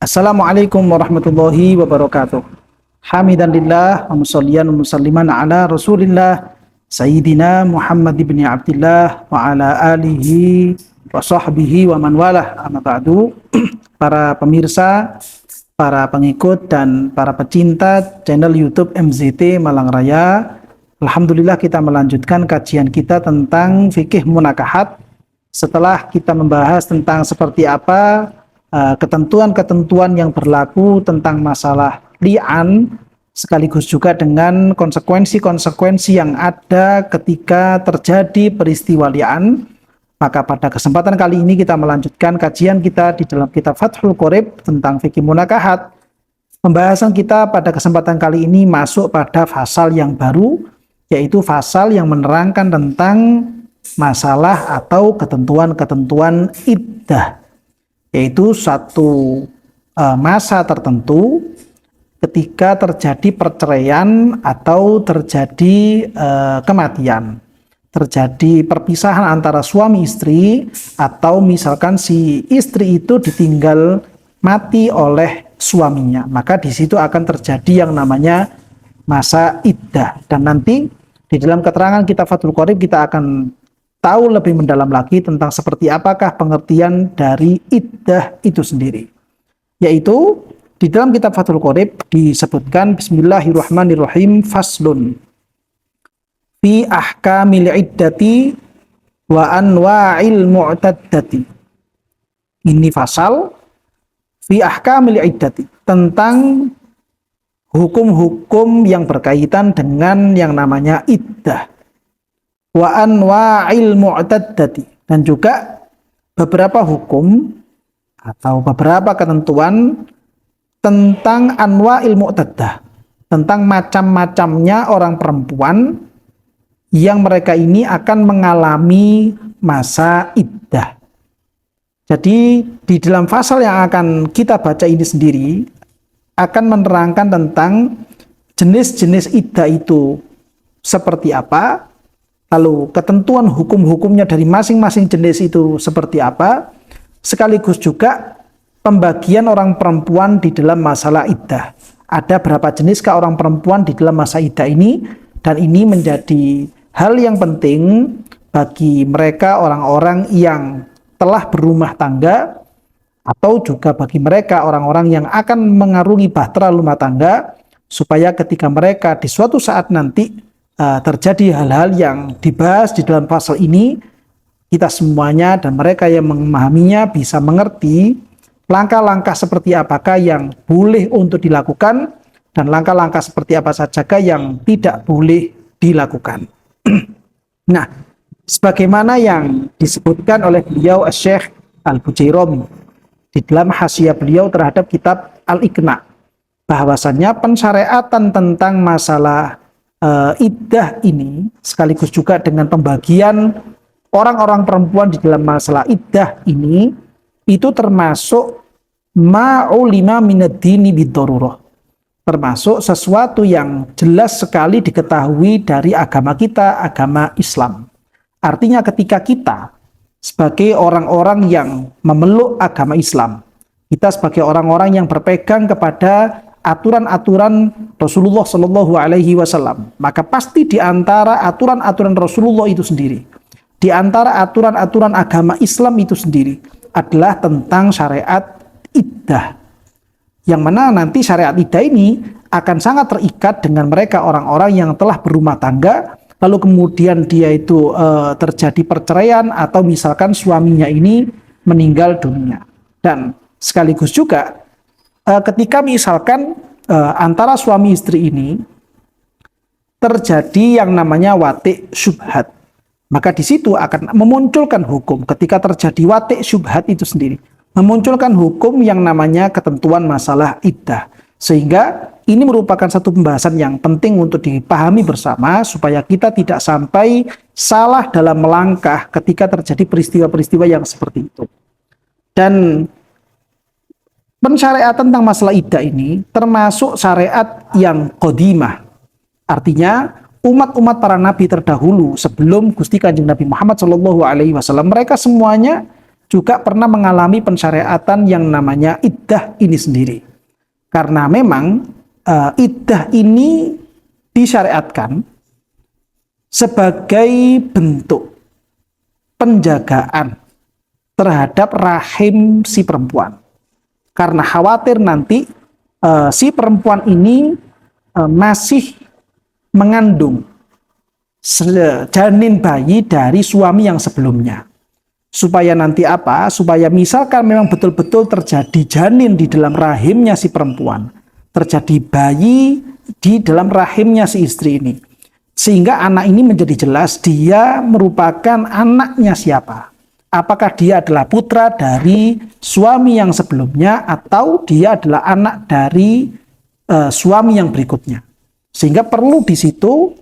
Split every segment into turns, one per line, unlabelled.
Assalamualaikum warahmatullahi wabarakatuh. Hamidanillah wa musalliyan wa musalliman ala Rasulillah Sayyidina Muhammad ibn Abdullah wa ala alihi wa sahbihi wa man walah. Amma ba'du. Para pemirsa, para pengikut dan para pecinta channel YouTube MZT Malang Raya, alhamdulillah kita melanjutkan kajian kita tentang fikih munakahat. Setelah kita membahas tentang seperti apa ketentuan-ketentuan yang berlaku tentang masalah li'an, sekaligus juga dengan konsekuensi-konsekuensi yang ada ketika terjadi peristiwa li'an, maka pada kesempatan kali ini kita melanjutkan kajian kita di dalam kitab Fathul Qorib tentang fikih munakahat. Pembahasan kita pada kesempatan kali ini masuk pada fasal yang baru, yaitu fasal yang menerangkan tentang masalah atau ketentuan-ketentuan iddah, yaitu satu masa tertentu ketika terjadi perceraian atau terjadi kematian, terjadi perpisahan antara suami istri, atau misalkan si istri itu ditinggal mati oleh suaminya, maka di situ akan terjadi yang namanya masa iddah. Dan nanti di dalam keterangan kitab Fathul Qorib kita akan tahu lebih mendalam lagi tentang seperti apakah pengertian dari iddah itu sendiri. Yaitu di dalam kitab Fathul Qorib disebutkan bismillahirrahmanirrahim, faslun fi ahkamil iddati wa anwa'il mu'taddati. Ini fasal fi ahkamil iddati, tentang hukum-hukum yang berkaitan dengan yang namanya iddah, wa anwa'il mu'taddati, dan juga beberapa hukum atau beberapa ketentuan tentang anwa'il mu'taddah, tentang macam-macamnya orang perempuan yang mereka ini akan mengalami masa iddah. Jadi di dalam fasal yang akan kita baca ini sendiri akan menerangkan tentang jenis-jenis iddah itu seperti apa, lalu ketentuan hukum-hukumnya dari masing-masing jenis itu seperti apa, sekaligus juga pembagian orang perempuan di dalam masalah iddah. Ada berapa jeniskah orang perempuan di dalam masa iddah ini, dan ini menjadi hal yang penting bagi mereka orang-orang yang telah berumah tangga, atau juga bagi mereka orang-orang yang akan mengarungi bahtera rumah tangga, supaya ketika mereka di suatu saat nanti terjadi hal-hal yang dibahas di dalam pasal ini, kita semuanya dan mereka yang memahaminya bisa mengerti langkah-langkah seperti apakah yang boleh untuk dilakukan dan langkah-langkah seperti apa saja yang tidak boleh dilakukan. Nah, sebagaimana yang disebutkan oleh beliau Syekh Al-Bujairami di dalam hasyiah beliau terhadap kitab Al-Iqna, bahwasannya pensyariatan tentang masalah iddah ini, sekaligus juga dengan pembagian orang-orang perempuan di dalam masalah iddah ini, itu termasuk ma'ulima minad-dini bid-darurah, termasuk sesuatu yang jelas sekali diketahui dari agama kita, agama Islam. Artinya ketika kita sebagai orang-orang yang memeluk agama Islam, kita sebagai orang-orang yang berpegang kepada aturan-aturan Rasulullah Shallallahu Alaihi Wasallam, maka pasti di antara aturan-aturan Rasulullah itu sendiri, di antara aturan-aturan agama Islam itu sendiri adalah tentang syariat iddah, yang mana nanti syariat iddah ini akan sangat terikat dengan mereka orang-orang yang telah berumah tangga, lalu kemudian dia itu terjadi perceraian atau misalkan suaminya ini meninggal dunia. Dan sekaligus juga ketika misalkan antara suami istri ini terjadi yang namanya wati' syubhat, maka di situ akan memunculkan hukum. Ketika terjadi wati' syubhat itu sendiri memunculkan hukum yang namanya ketentuan masalah iddah, sehingga ini merupakan satu pembahasan yang penting untuk dipahami bersama supaya kita tidak sampai salah dalam melangkah ketika terjadi peristiwa-peristiwa yang seperti itu. Dan pensyariatan tentang masalah iddah ini termasuk syariat yang qadimah. Artinya umat-umat para nabi terdahulu sebelum Gusti Kanjeng Nabi Muhammad SAW, mereka semuanya juga pernah mengalami pensyariatan yang namanya iddah ini sendiri. Karena memang iddah ini disyariatkan sebagai bentuk penjagaan terhadap rahim si perempuan. Karena khawatir nanti si perempuan ini masih mengandung janin bayi dari suami yang sebelumnya. Supaya nanti apa? Supaya misalkan memang betul-betul terjadi janin di dalam rahimnya si perempuan, terjadi bayi di dalam rahimnya si istri ini, sehingga anak ini menjadi jelas dia merupakan anaknya siapa. Apakah dia adalah putra dari suami yang sebelumnya atau dia adalah anak dari suami yang berikutnya. Sehingga perlu di situ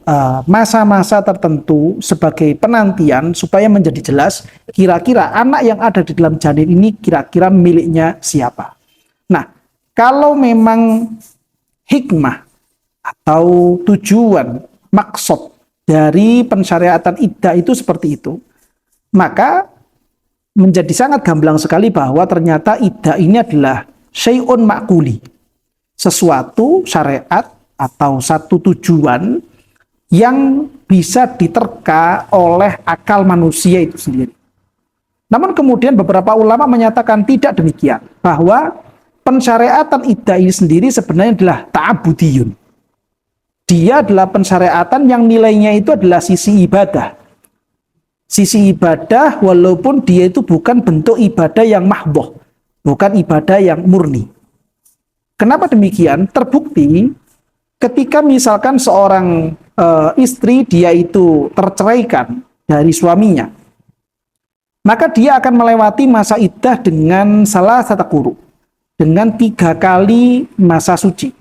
masa-masa tertentu sebagai penantian supaya menjadi jelas kira-kira anak yang ada di dalam janin ini kira-kira miliknya siapa. Nah, kalau memang hikmah atau tujuan, maksud dari pensyariatan iddah itu seperti itu, maka menjadi sangat gamblang sekali bahwa ternyata iddah ini adalah syai'un ma'kuli, sesuatu syariat atau satu tujuan yang bisa diterka oleh akal manusia itu sendiri. Namun kemudian beberapa ulama menyatakan tidak demikian, bahwa pensyariatan iddah ini sendiri sebenarnya adalah ta'abudiyun. Dia adalah pensyariatan yang nilainya itu adalah sisi ibadah. Sisi ibadah walaupun dia itu bukan bentuk ibadah yang mahdhah, bukan ibadah yang murni. Kenapa demikian? Terbukti ketika misalkan seorang istri dia itu terceraikan dari suaminya, maka dia akan melewati masa iddah dengan salah satu quru, dengan 3 kali masa suci.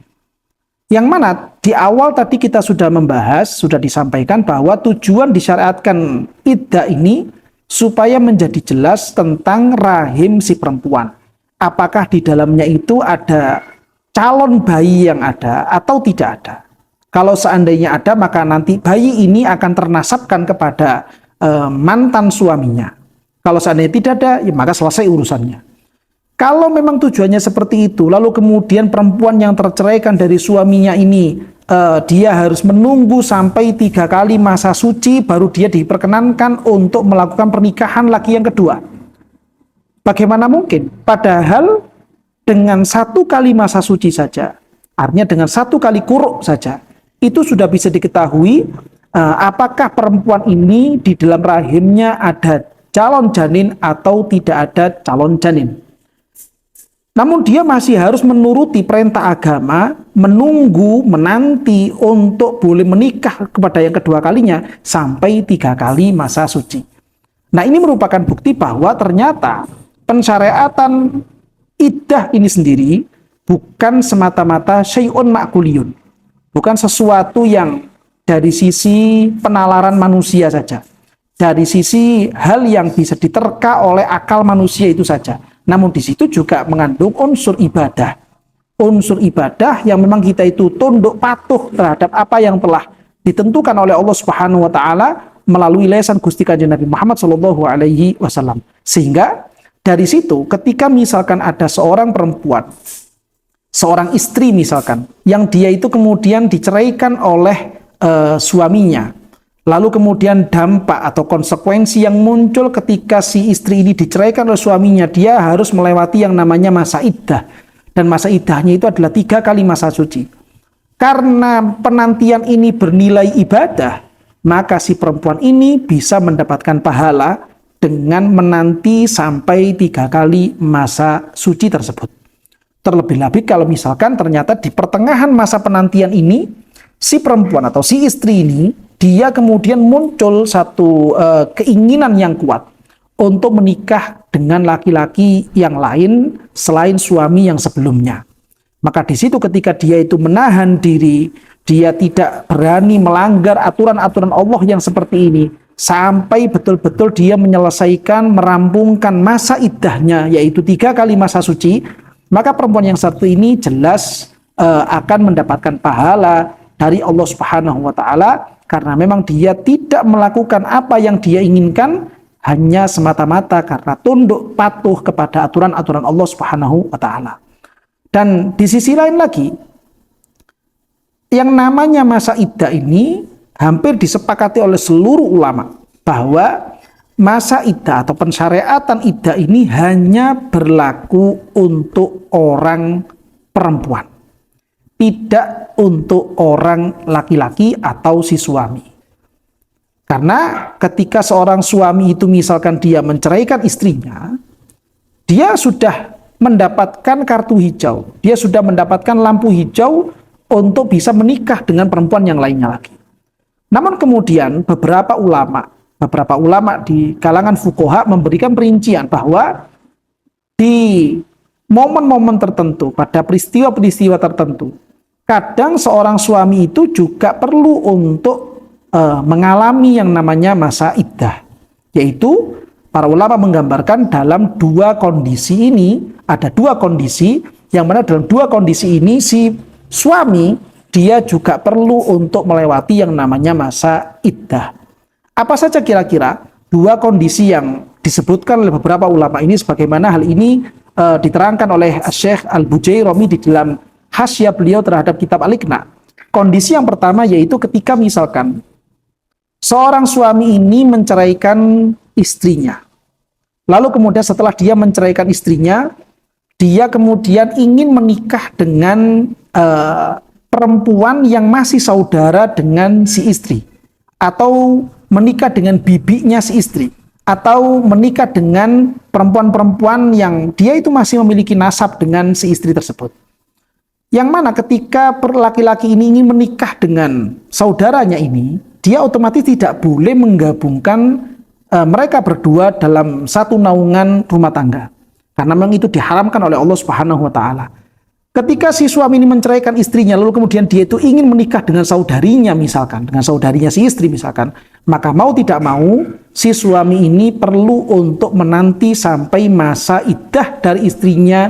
Yang mana di awal tadi kita sudah membahas, sudah disampaikan bahwa tujuan disyariatkan iddah ini supaya menjadi jelas tentang rahim si perempuan. Apakah di dalamnya itu ada calon bayi yang ada atau tidak ada. Kalau seandainya ada, maka nanti bayi ini akan ternasabkan kepada mantan suaminya. Kalau seandainya tidak ada, ya maka selesai urusannya. Kalau memang tujuannya seperti itu, lalu kemudian perempuan yang terceraikan dari suaminya ini, dia harus menunggu sampai 3 kali masa suci, baru dia diperkenankan untuk melakukan pernikahan lagi yang kedua. Bagaimana mungkin? Padahal dengan 1 kali masa suci saja, artinya dengan 1 kali quru saja, itu sudah bisa diketahui apakah perempuan ini di dalam rahimnya ada calon janin atau tidak ada calon janin. Namun dia masih harus menuruti perintah agama, menunggu, menanti untuk boleh menikah kepada yang kedua kalinya sampai 3 kali masa suci. Nah, ini merupakan bukti bahwa ternyata pensyariatan iddah ini sendiri bukan semata-mata syai'un ma'kuliyun, bukan sesuatu yang dari sisi penalaran manusia saja, dari sisi hal yang bisa diterka oleh akal manusia itu saja. Namun di situ juga mengandung unsur ibadah yang memang kita itu tunduk patuh terhadap apa yang telah ditentukan oleh Allah Subhanahu wa taala melalui lisan Gusti Kanjeng Nabi Muhammad sallallahu alaihi wasallam. Sehingga dari situ, ketika misalkan ada seorang perempuan, seorang istri misalkan, yang dia itu kemudian diceraikan oleh suaminya, lalu kemudian dampak atau konsekuensi yang muncul ketika si istri ini diceraikan oleh suaminya, dia harus melewati yang namanya masa iddah. Dan masa iddahnya itu adalah 3 kali masa suci. Karena penantian ini bernilai ibadah, maka si perempuan ini bisa mendapatkan pahala dengan menanti sampai 3 kali masa suci tersebut. Terlebih-lebih kalau misalkan ternyata di pertengahan masa penantian ini, si perempuan atau si istri ini, dia kemudian muncul satu keinginan yang kuat untuk menikah dengan laki-laki yang lain selain suami yang sebelumnya. Maka di situ ketika dia itu menahan diri, dia tidak berani melanggar aturan-aturan Allah yang seperti ini, sampai betul-betul dia menyelesaikan, merampungkan masa iddahnya, yaitu 3 kali masa suci, maka perempuan yang satu ini jelas akan mendapatkan pahala dari Allah Subhanahu wa taala, karena memang dia tidak melakukan apa yang dia inginkan, hanya semata-mata karena tunduk patuh kepada aturan-aturan Allah Subhanahu wa taala. Dan di sisi lain lagi, yang namanya masa iddah ini hampir disepakati oleh seluruh ulama bahwa masa iddah atau pensyariatan iddah ini hanya berlaku untuk orang perempuan, tidak untuk orang laki-laki atau si suami. Karena ketika seorang suami itu misalkan dia menceraikan istrinya, dia sudah mendapatkan kartu hijau, dia sudah mendapatkan lampu hijau untuk bisa menikah dengan perempuan yang lainnya lagi. Namun kemudian beberapa ulama di kalangan fuqaha memberikan perincian bahwa di momen-momen tertentu, pada peristiwa-peristiwa tertentu, kadang seorang suami itu juga perlu untuk mengalami yang namanya masa iddah, yaitu para ulama menggambarkan dalam dua kondisi ini, ada dua kondisi, yang mana dalam dua kondisi ini si suami dia juga perlu untuk melewati yang namanya masa iddah. Apa saja kira-kira dua kondisi yang disebutkan oleh beberapa ulama ini, sebagaimana hal ini diterangkan oleh Syekh Al-Bujairami di dalam hasyiah beliau terhadap kitab Al-Iqna. Kondisi yang pertama yaitu ketika misalkan seorang suami ini menceraikan istrinya. Lalu kemudian setelah dia menceraikan istrinya, dia kemudian ingin menikah dengan perempuan yang masih saudara dengan si istri, atau menikah dengan bibinya si istri, atau menikah dengan perempuan-perempuan yang dia itu masih memiliki nasab dengan si istri tersebut. Yang mana ketika laki-laki ini ingin menikah dengan saudaranya ini, dia otomatis tidak boleh menggabungkan mereka berdua dalam satu naungan rumah tangga. Karena memang itu diharamkan oleh Allah Subhanahu wa taala. Ketika si suami ini menceraikan istrinya, lalu kemudian dia itu ingin menikah dengan saudarinya misalkan, dengan saudarinya si istri misalkan, maka mau tidak mau si suami ini perlu untuk menanti sampai masa iddah dari istrinya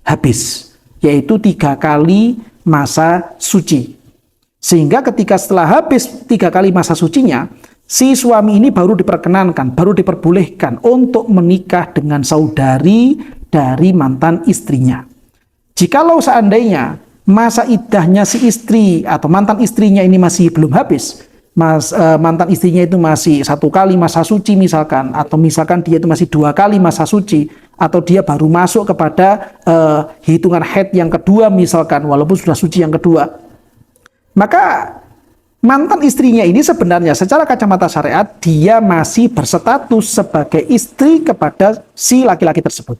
habis, yaitu 3 kali masa suci. Sehingga ketika setelah habis 3 kali masa sucinya, si suami ini baru diperkenankan, baru diperbolehkan untuk menikah dengan saudari dari mantan istrinya. Jikalau seandainya masa iddahnya si istri atau mantan istrinya ini masih belum habis, mantan istrinya itu masih 1 kali masa suci misalkan, atau misalkan dia itu masih 2 kali masa suci, atau dia baru masuk kepada hitungan haid yang kedua misalkan, walaupun sudah suci yang kedua, maka mantan istrinya ini sebenarnya secara kacamata syariat dia masih berstatus sebagai istri kepada si laki-laki tersebut.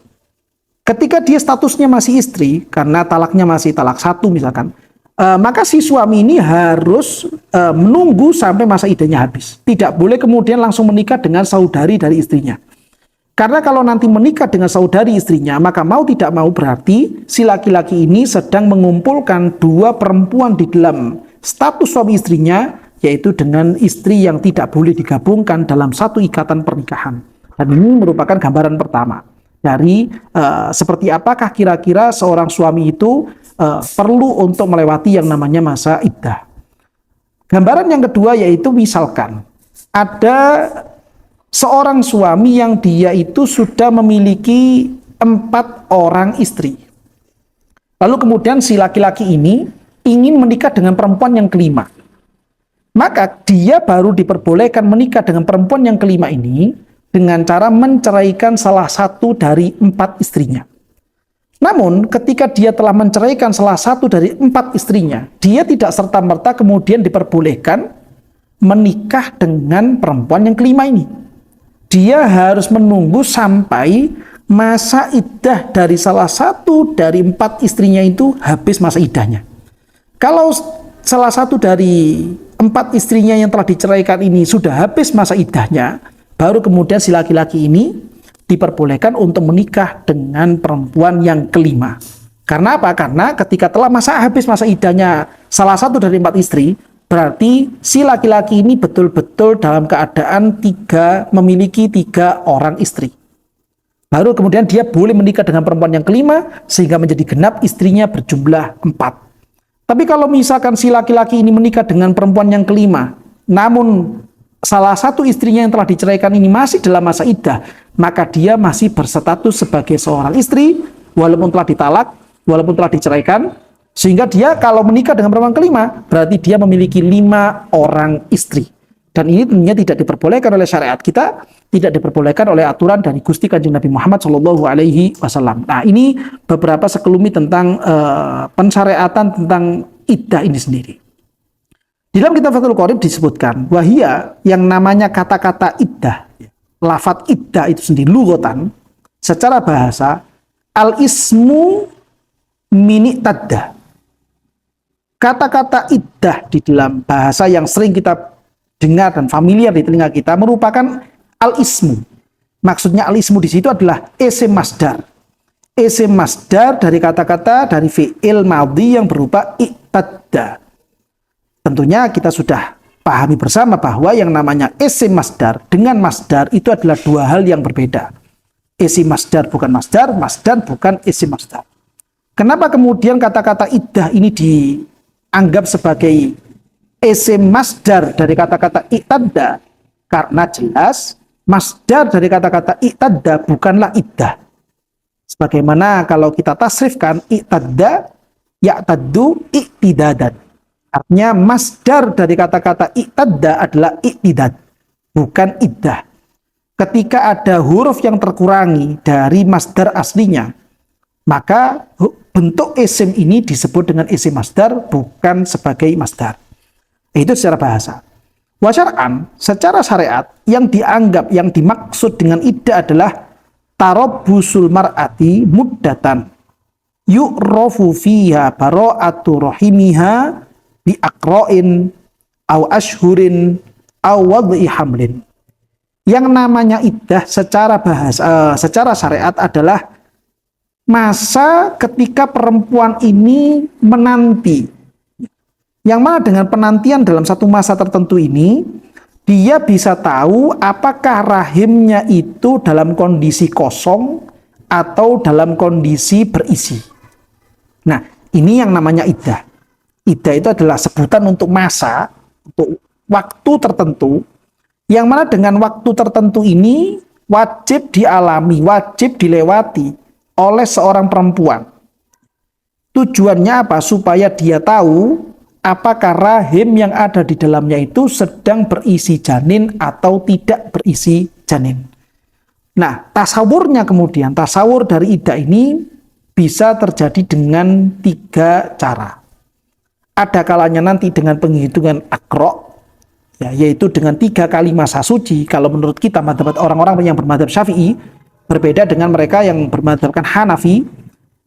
Ketika dia statusnya masih istri, karena talaknya masih talak 1 misalkan, maka si suami ini harus menunggu sampai masa iddahnya habis. Tidak boleh kemudian langsung menikah dengan saudari dari istrinya. Karena kalau nanti menikah dengan saudari istrinya, maka mau tidak mau berarti si laki-laki ini sedang mengumpulkan 2 perempuan di dalam status suami istrinya, yaitu dengan istri yang tidak boleh digabungkan dalam satu ikatan pernikahan. Dan ini merupakan gambaran pertama dari seperti apakah kira-kira seorang suami itu perlu untuk melewati yang namanya masa iddah. Gambaran yang kedua yaitu misalkan ada seorang suami yang dia itu sudah memiliki 4 orang istri. Lalu kemudian si laki-laki ini ingin menikah dengan perempuan yang kelima. Maka dia baru diperbolehkan menikah dengan perempuan yang kelima ini dengan cara menceraikan salah satu dari 4 istrinya. Namun ketika dia telah menceraikan salah satu dari 4 istrinya, dia tidak serta-merta kemudian diperbolehkan menikah dengan perempuan yang kelima ini. Dia harus menunggu sampai masa iddah dari salah satu dari 4 istrinya itu habis masa iddahnya. Kalau salah satu dari 4 istrinya yang telah diceraikan ini sudah habis masa iddahnya, baru kemudian si laki-laki ini diperbolehkan untuk menikah dengan perempuan yang kelima. Karena apa? Karena ketika telah habis masa iddahnya salah satu dari 4 istri, berarti si laki-laki ini betul-betul dalam keadaan memiliki 3 orang istri. Baru kemudian dia boleh menikah dengan perempuan yang kelima, sehingga menjadi genap istrinya berjumlah 4. Tapi kalau misalkan si laki-laki ini menikah dengan perempuan yang kelima, namun salah satu istrinya yang telah diceraikan ini masih dalam masa iddah, maka dia masih berstatus sebagai seorang istri walaupun telah ditalak, walaupun telah diceraikan, sehingga dia kalau menikah dengan perempuan kelima berarti dia memiliki 5 orang istri. Dan ini tentunya tidak diperbolehkan oleh syariat kita, tidak diperbolehkan oleh aturan dari Gusti Kanjeng Nabi Muhammad Shallallahu Alaihi Wasallam. Nah, ini beberapa sekelumit tentang pensyariatan tentang iddah ini sendiri. Di dalam kitab Fathul Qorib disebutkan wahia, yang namanya kata-kata iddah, lafadz iddah itu sendiri lughatan secara bahasa al-ismu min ittadda. Kata-kata iddah di dalam bahasa yang sering kita dengar dan familiar di telinga kita merupakan al-ismu. Maksudnya al-ismu di situ adalah isim masdar. Isim masdar dari kata-kata dari fi'il madhi yang berupa ittadda. Tentunya kita sudah pahami bersama bahwa yang namanya isim masdar dengan masdar itu adalah 2 hal yang berbeda. Isim masdar bukan masdar, masdar bukan isim masdar. Kenapa kemudian kata-kata iddah ini dianggap sebagai isim masdar dari kata-kata ittadda? Karena jelas masdar dari kata-kata ittadda bukanlah iddah. Sebagaimana kalau kita tasrifkan ittadda ya'taddu i'tidadan. Artinya masdar dari kata-kata ittadda adalah i'tidad, bukan iddah. Ketika ada huruf yang terkurangi dari masdar aslinya, maka bentuk isim ini disebut dengan isim masdar, bukan sebagai masdar. Itu secara bahasa. Wa syar'an, secara syariat, yang dianggap, yang dimaksud dengan iddah adalah tarabbusul mar'ati muddatan yu'rafu fiha bara'atu rahimiha bi aqra'in aw ashhurin aw wad'i hamlin. Yang namanya iddah secara bahasa, secara syariat adalah masa ketika perempuan ini menanti. Yang mana dengan penantian dalam satu masa tertentu ini, dia bisa tahu apakah rahimnya itu dalam kondisi kosong atau dalam kondisi berisi. Nah, ini yang namanya iddah. Iddah itu adalah sebutan untuk masa, untuk waktu tertentu, yang mana dengan waktu tertentu ini wajib dialami, wajib dilewati oleh seorang perempuan. Tujuannya apa? Supaya dia tahu apakah rahim yang ada di dalamnya itu sedang berisi janin atau tidak berisi janin. Nah, tasawurnya kemudian, tasawur dari iddah ini bisa terjadi dengan 3 cara. Ada kalanya nanti dengan penghitungan akro, ya, yaitu dengan 3 kali masa suci. Kalau menurut kita, orang-orang yang bermadzhab Syafi'i berbeda dengan mereka yang bermadzhabkan Hanafi.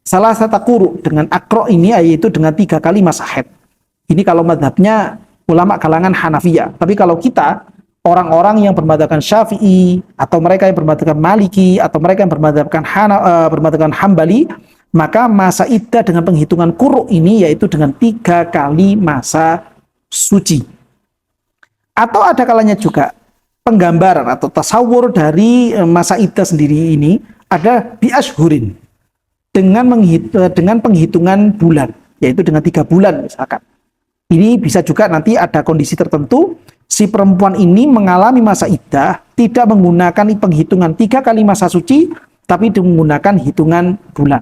Salah satu quru dengan akro ini yaitu dengan 3 kali masa haid. Ini kalau madzhabnya ulama kalangan Hanafiyah. Tapi kalau kita, orang-orang yang bermadzhabkan Syafi'i atau mereka yang bermadzhabkan Maliki atau mereka yang bermadzhabkan Hambali, maka masa iddah dengan penghitungan quru ini yaitu dengan 3 kali masa suci. Atau ada kalanya juga penggambaran atau tasawur dari masa iddah sendiri ini ada bi ashhurin, dengan penghitungan bulan, yaitu dengan 3 bulan misalkan. Ini bisa juga nanti ada kondisi tertentu si perempuan ini mengalami masa iddah tidak menggunakan penghitungan 3 kali masa suci, tapi menggunakan hitungan bulan.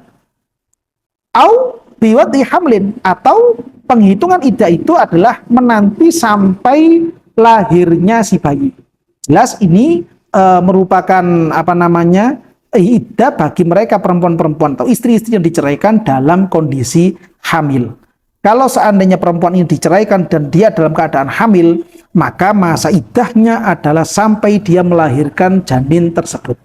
Au biwad'i hamlin, atau penghitungan iddah itu adalah menanti sampai lahirnya si bayi. Jelas ini merupakan iddah bagi mereka perempuan-perempuan atau istri-istri yang diceraikan dalam kondisi hamil. Kalau seandainya perempuan ini diceraikan dan dia dalam keadaan hamil, maka masa iddahnya adalah sampai dia melahirkan janin tersebut.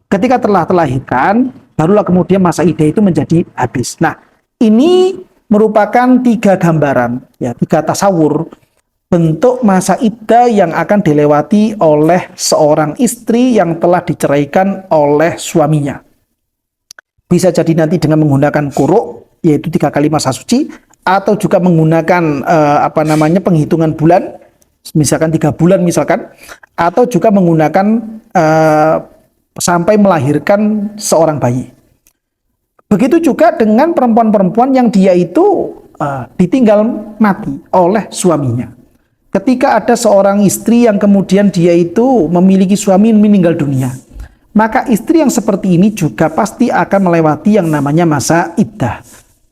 Ketika telah terlahirkan, barulah kemudian masa iddah itu menjadi habis. Nah, ini merupakan 3 gambaran, ya, 3 tasawur bentuk masa iddah yang akan dilewati oleh seorang istri yang telah diceraikan oleh suaminya. Bisa jadi nanti dengan menggunakan quru, yaitu 3 kali masa suci, atau juga menggunakan penghitungan bulan, misalkan 3 bulan misalkan, atau juga menggunakan sampai melahirkan seorang bayi. Begitu juga dengan perempuan-perempuan yang dia itu ditinggal mati oleh suaminya. ketika ada seorang istri yang kemudian dia itu memiliki suami meninggal dunia, maka istri yang seperti ini juga pasti akan melewati yang namanya masa iddah.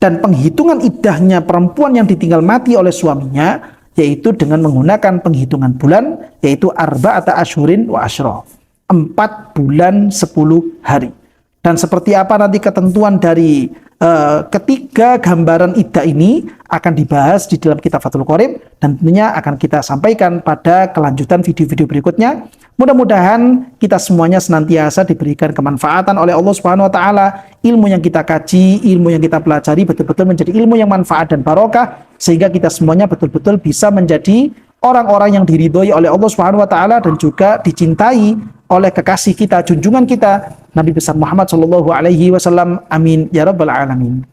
Dan penghitungan iddahnya perempuan yang ditinggal mati oleh suaminya yaitu dengan menggunakan penghitungan bulan, yaitu arba'ata asyhurin wa asyra, 4 bulan 10 hari. Dan seperti apa nanti ketentuan dari ketiga gambaran iddah ini akan dibahas di dalam kitab Fathul Qorib, dan tentunya akan kita sampaikan pada kelanjutan video-video berikutnya. Mudah-mudahan kita semuanya senantiasa diberikan kemanfaatan oleh Allah Subhanahu wa taala. Ilmu yang kita kaji, ilmu yang kita pelajari betul-betul menjadi ilmu yang manfaat dan barokah, sehingga kita semuanya betul-betul bisa menjadi orang-orang yang diridhoi oleh Allah Subhanahu wa taala dan juga dicintai oleh kekasih kita, junjungan kita, Nabi besar Muhammad sallallahu alaihi wasallam. Amin ya rabbal alamin.